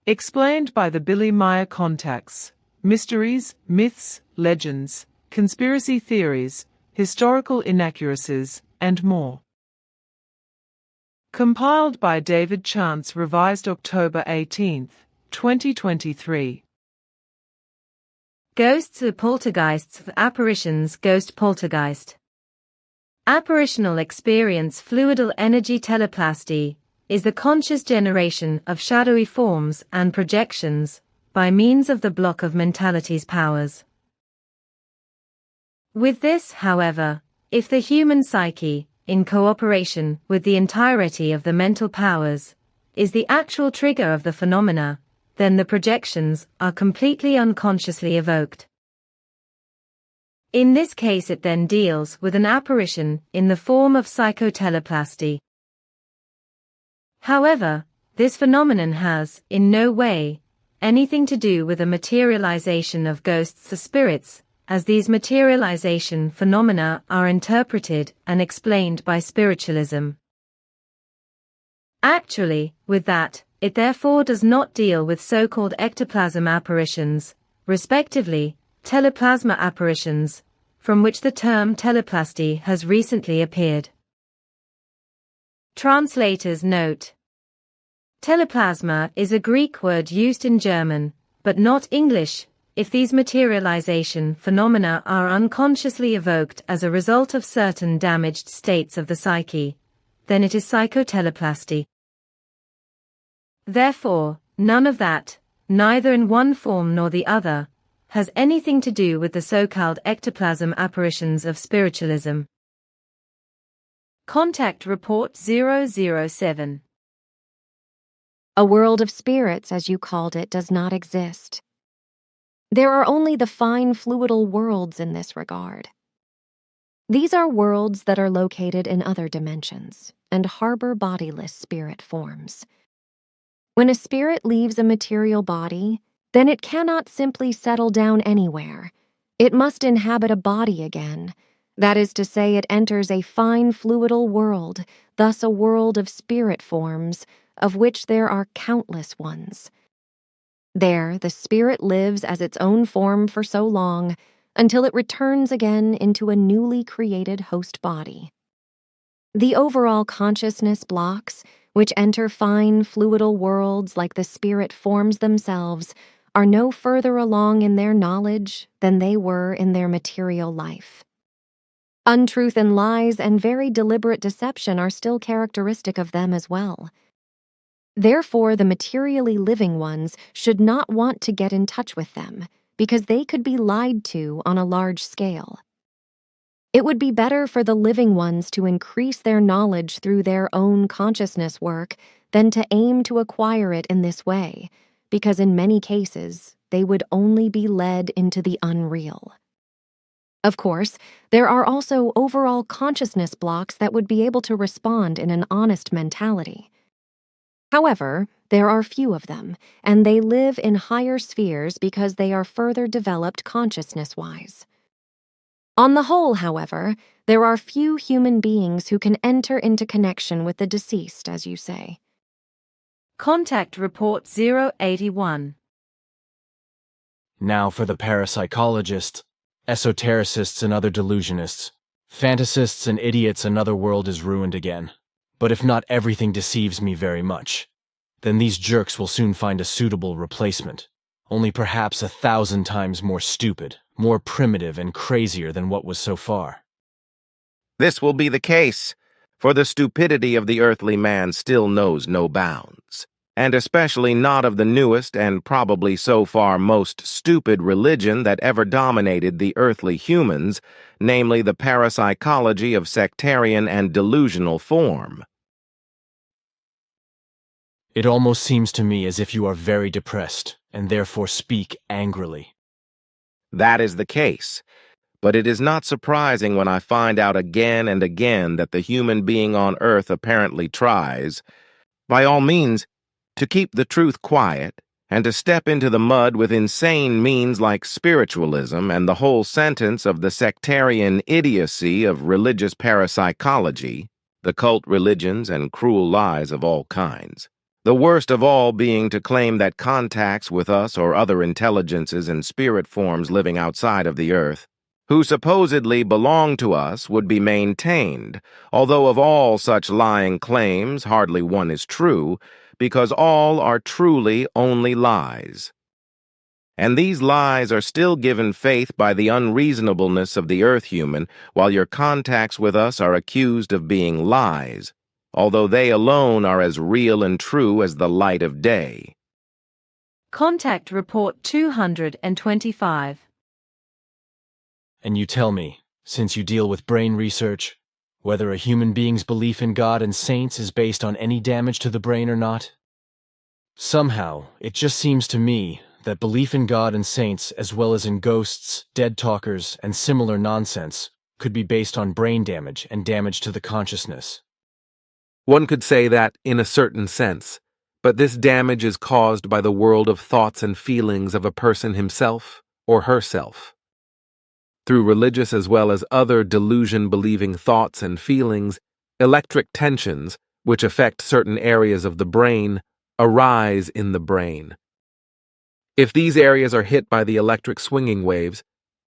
Explained by the Meier contacts, mysteries, myths, legends, conspiracy theories, historical inaccuracies, and more. Compiled by David Chance, revised October 18, 2023. Ghosts of Poltergeists of Apparitions. Ghost poltergeist. Apparitional experience. Fluidal energy teleplasty is the conscious generation of shadowy forms and projections by means of the block of mentality's powers. With this, however, if the human psyche, in cooperation with the entirety of the mental powers, is the actual trigger of the phenomena, then the projections are completely unconsciously evoked. In this case, it then deals with an apparition in the form of psychotlasy. However, this phenomenon has, in no way, anything to do with the materialization of ghosts or spirits, as these materialization phenomena are interpreted and explained by spiritualism. Actually, with that, it therefore does not deal with so-called ectoplasm apparitions, respectively, teleplasma apparitions, from which the term teleplasty has recently appeared. Translator's note: teleplasma is a Greek word used in German, but not English. If these materialization phenomena are unconsciously evoked as a result of certain damaged states of the psyche, then it is psychoteleplasty. Therefore, none of that, neither in one form nor the other, has anything to do with the so-called ectoplasm apparitions of spiritualism. Contact Report 007. A world of spirits, as you called it, does not exist. There are only the fine fluidal worlds in this regard. These are worlds that are located in other dimensions and harbor bodiless spirit forms. When a spirit leaves a material body, then it cannot simply settle down anywhere. It must inhabit a body again. That is to say, it enters a fine fluidal world, thus a world of spirit forms, of which there are countless ones. There, the spirit lives as its own form for so long, until it returns again into a newly created host body. The overall consciousness blocks, which enter fine fluidal worlds like the spirit forms themselves, are no further along in their knowledge than they were in their material life. Untruth and lies and very deliberate deception are still characteristic of them as well. Therefore, the materially living ones should not want to get in touch with them, because they could be lied to on a large scale. It would be better for the living ones to increase their knowledge through their own consciousness work than to aim to acquire it in this way, because in many cases, they would only be led into the unreal. Of course, there are also overall consciousness blocks that would be able to respond in an honest mentality. However, there are few of them, and they live in higher spheres because they are further developed consciousness-wise. On the whole, however, there are few human beings who can enter into connection with the deceased, as you say. Contact Report 081. Now for the parapsychologists, esotericists and other delusionists, fantasists and idiots, another world is ruined again. But if not everything deceives me very much, then these jerks will soon find a suitable replacement, only perhaps 1,000 times more stupid, more primitive and crazier than what was so far. This will be the case, for the stupidity of the earthly man still knows no bounds, and especially not of the newest and probably so far most stupid religion that ever dominated the earthly humans, namely the parapsychology of sectarian and delusional form. It almost seems to me as if you are very depressed, and therefore speak angrily. That is the case, but it is not surprising when I find out again and again that the human being on earth apparently tries, by all means, to keep the truth quiet, and to step into the mud with insane means like spiritualism and the whole sentence of the sectarian idiocy of religious parapsychology, the cult religions and cruel lies of all kinds. The worst of all being to claim that contacts with us or other intelligences in spirit forms living outside of the earth, who supposedly belong to us, would be maintained, although of all such lying claims hardly one is true, because all are truly only lies. And these lies are still given faith by the unreasonableness of the earth human, while your contacts with us are accused of being lies, although they alone are as real and true as the light of day. Contact Report 225. And you tell me, since you deal with brain research, whether a human being's belief in God and saints is based on any damage to the brain or not? Somehow, it just seems to me that belief in God and saints, as well as in ghosts, dead talkers, and similar nonsense, could be based on brain damage and damage to the consciousness. One could say that in a certain sense, but this damage is caused by the world of thoughts and feelings of a person himself or herself. Through religious as well as other delusion-believing thoughts and feelings, electric tensions, which affect certain areas of the brain, arise in the brain. If these areas are hit by the electric swinging waves,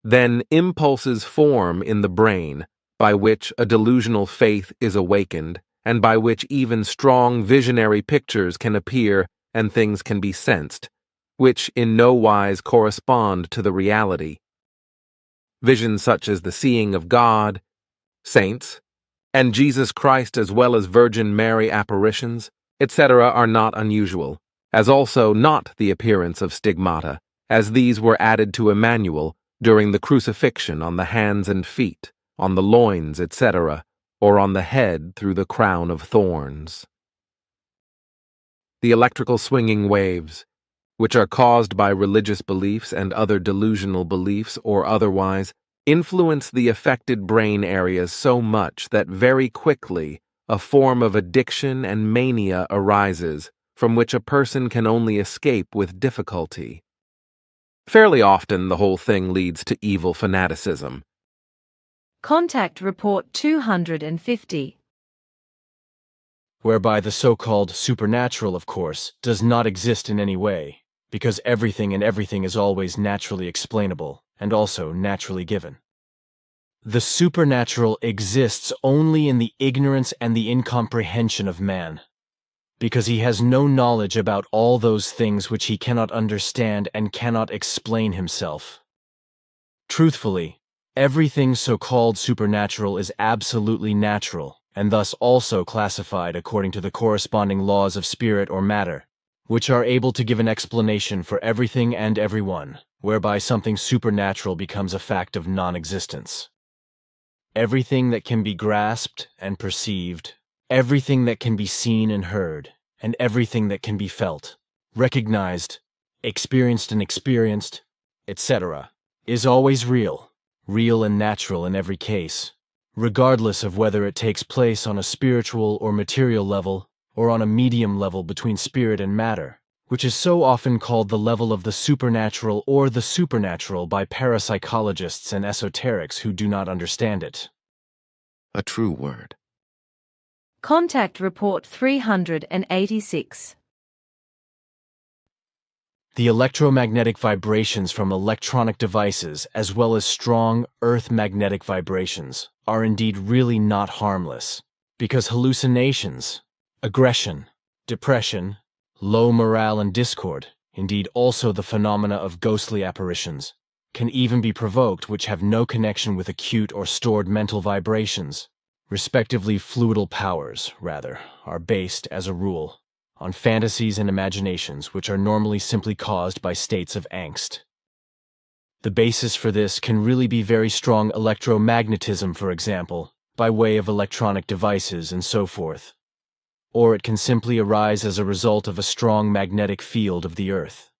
then impulses form in the brain by which a delusional faith is awakened, and by which even strong visionary pictures can appear and things can be sensed, which in no wise correspond to the reality. Visions such as the seeing of God, saints, and Jesus Christ as well as Virgin Mary apparitions, etc. are not unusual, as also not the appearance of stigmata, as these were added to Emmanuel during the crucifixion on the hands and feet, on the loins, etc., or on the head through the crown of thorns. The electrical swinging waves, which are caused by religious beliefs and other delusional beliefs or otherwise, influence the affected brain areas so much that very quickly a form of addiction and mania arises, from which a person can only escape with difficulty. Fairly often the whole thing leads to evil fanaticism. Contact Report 250. Whereby the so-called supernatural, of course, does not exist in any way, because everything is always naturally explainable, and also naturally given. The supernatural exists only in the ignorance and the incomprehension of man, because he has no knowledge about all those things which he cannot understand and cannot explain himself. Truthfully, everything so-called supernatural is absolutely natural, and thus also classified according to the corresponding laws of spirit or matter, which are able to give an explanation for everything and everyone, whereby something supernatural becomes a fact of non-existence. Everything that can be grasped and perceived, everything that can be seen and heard, and everything that can be felt, recognized, experienced, etc., is always real and natural in every case, regardless of whether it takes place on a spiritual or material level, or on a medium level between spirit and matter, which is so often called the level of the supernatural or the supernatural by parapsychologists and esoterics who do not understand it. A true word. Contact Report 386. The electromagnetic vibrations from electronic devices, as well as strong earth magnetic vibrations, are indeed really not harmless, because hallucinations, aggression, depression, low morale and discord, indeed also the phenomena of ghostly apparitions, can even be provoked which have no connection with acute or stored mental vibrations. Respectively, fluidal powers, rather, are based, as a rule, on fantasies and imaginations which are normally simply caused by states of angst. The basis for this can really be very strong electromagnetism, for example, by way of electronic devices and so forth. Or it can simply arise as a result of a strong magnetic field of the earth.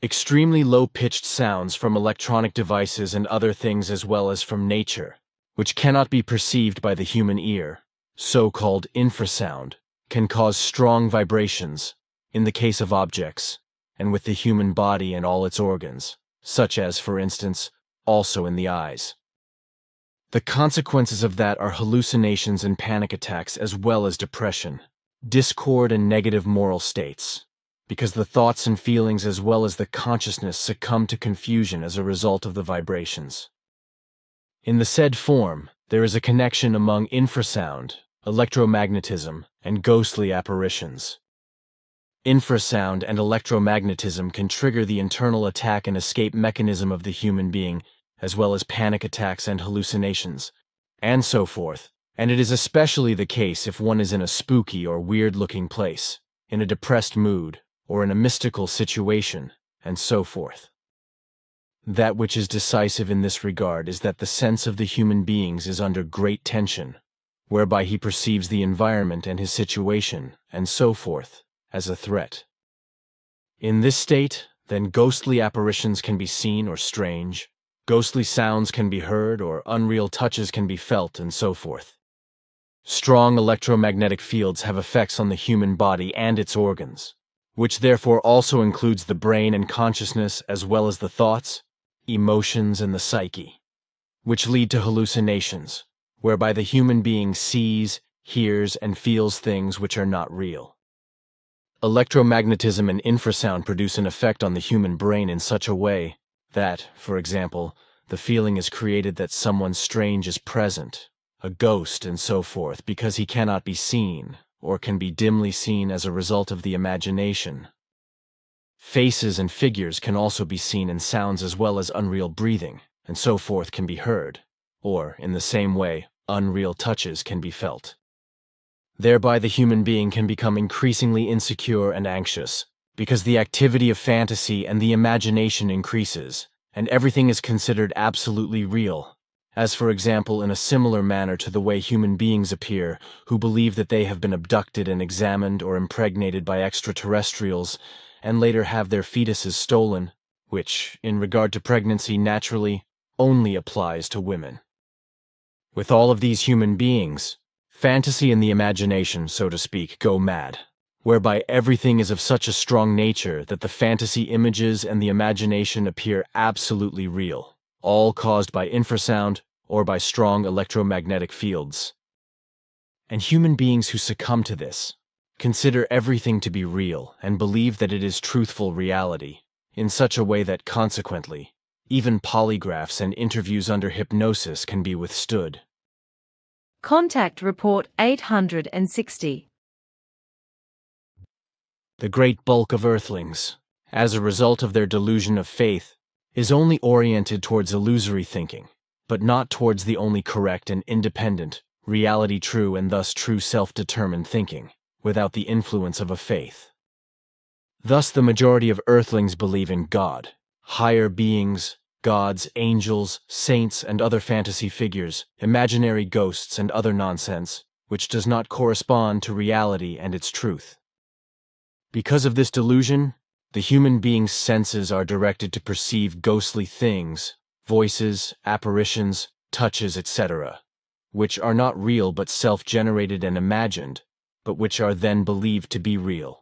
Extremely low-pitched sounds from electronic devices and other things as well as from nature, which cannot be perceived by the human ear, so-called infrasound, can cause strong vibrations, in the case of objects, and with the human body and all its organs, such as, for instance, also in the eyes. The consequences of that are hallucinations and panic attacks as well as depression, discord and negative moral states, because the thoughts and feelings as well as the consciousness succumb to confusion as a result of the vibrations. In the said form, there is a connection among infrasound, electromagnetism, and ghostly apparitions. Infrasound and electromagnetism can trigger the internal attack and escape mechanism of the human being, as well as panic attacks and hallucinations, and so forth, and it is especially the case if one is in a spooky or weird-looking place, in a depressed mood, or in a mystical situation, and so forth. That which is decisive in this regard is that the sense of the human beings is under great tension, whereby he perceives the environment and his situation, and so forth, as a threat. In this state, then ghostly apparitions can be seen or strange, ghostly sounds can be heard, or unreal touches can be felt, and so forth. Strong electromagnetic fields have effects on the human body and its organs, which therefore also includes the brain and consciousness as well as the thoughts, emotions, and the psyche, which lead to hallucinations, whereby the human being sees, hears, and feels things which are not real. Electromagnetism and infrasound produce an effect on the human brain in such a way that, for example, the feeling is created that someone strange is present, a ghost and so forth, because he cannot be seen, or can be dimly seen as a result of the imagination. Faces and figures can also be seen, and sounds as well as unreal breathing, and so forth can be heard, or, in the same way, unreal touches can be felt. Thereby the human being can become increasingly insecure and anxious, because the activity of fantasy and the imagination increases, and everything is considered absolutely real, as for example in a similar manner to the way human beings appear who believe that they have been abducted and examined or impregnated by extraterrestrials, and later have their fetuses stolen, which, in regard to pregnancy, naturally only applies to women. With all of these human beings, fantasy and the imagination, so to speak, go mad, whereby everything is of such a strong nature that the fantasy images and the imagination appear absolutely real, all caused by infrasound or by strong electromagnetic fields. And human beings who succumb to this consider everything to be real and believe that it is truthful reality, in such a way that consequently, even polygraphs and interviews under hypnosis can be withstood. Contact Report 860. The great bulk of earthlings, as a result of their delusion of faith, is only oriented towards illusory thinking, but not towards the only correct and independent, reality true and thus true self-determined thinking, without the influence of a faith. Thus the majority of earthlings believe in God, higher beings, gods, angels, saints, and other fantasy figures, imaginary ghosts, and other nonsense, which does not correspond to reality and its truth. Because of this delusion, the human being's senses are directed to perceive ghostly things, voices, apparitions, touches, etc., which are not real but self-generated and imagined, but which are then believed to be real.